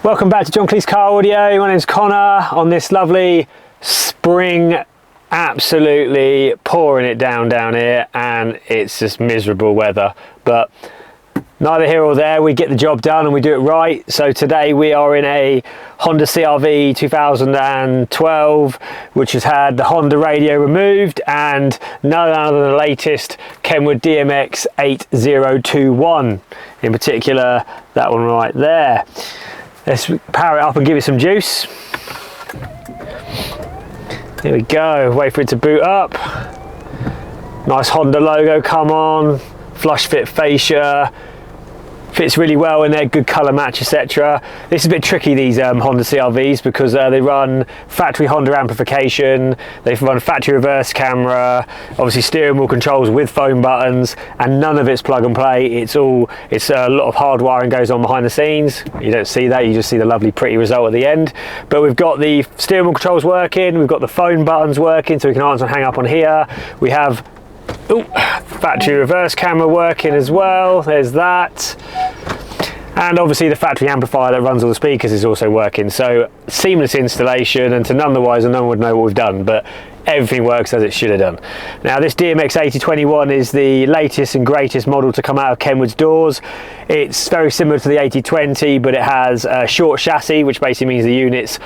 Welcome back to John Kleis Car Audio. My name's Connor. On this lovely spring, absolutely pouring it down here, and it's just miserable weather. But neither here or there, we get the job done and we do it right. So today we are in a Honda CRV 2012, which has had the Honda radio removed, and none other than the latest KENWOOD DMX8021, in particular that one right there. Let's power it up and give it some juice. Here we go, wait for it to boot up. Nice Honda logo come on, flush fit fascia. Fits really well in there, good colour match, etc. This is a bit tricky, these Honda CRVs, because they run factory Honda amplification, they run factory reverse camera, obviously steering wheel controls with phone buttons, and none of it's plug and play. It's a lot of hard wiring goes on behind the scenes. You don't see that, you just see the lovely pretty result at the end. But we've got the steering wheel controls working, we've got the phone buttons working, so we can answer and hang up on here. We have factory reverse camera working as well, there's that, and obviously the factory amplifier that runs all the speakers is also working. So seamless installation, and to none the wiser, no one would know what we've done, but everything works as it should have done. Now this DMX8021 is the latest and greatest model to come out of KENWOOD's doors. It's very similar to the 8020, but it has a short chassis, which basically means the unit's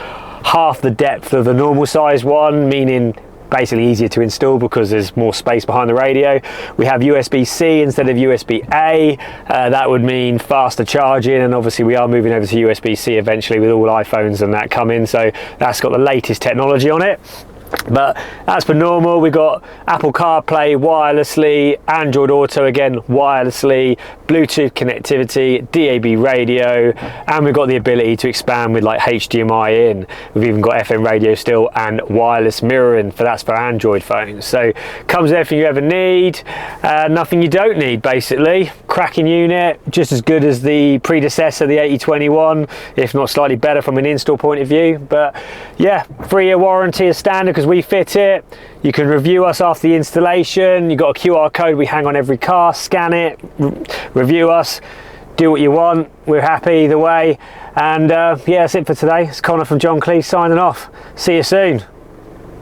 half the depth of the normal size one, meaning basically easier to install because there's more space behind the radio. We have USB-C instead of USB-A. That would mean faster charging, and obviously we are moving over to USB-C eventually with all iPhones and that coming, so that's got the latest technology on it. But as per normal, we've got Apple CarPlay wirelessly, Android Auto again wirelessly, Bluetooth connectivity, DAB radio, and we've got the ability to expand with like HDMI in. We've even got FM radio still and wireless mirroring, that's for Android phones. So comes with everything you ever need, nothing you don't need basically. Cracking unit, just as good as the predecessor, the 8021, if not slightly better from an install point of view. But yeah, 3-year warranty is standard because we fit it. You can review us after the installation. You've got a QR code we hang on every car, scan it, review us, do what you want. We're happy either way. And yeah, that's it for today. It's Connor from John Kleis signing off. See you soon.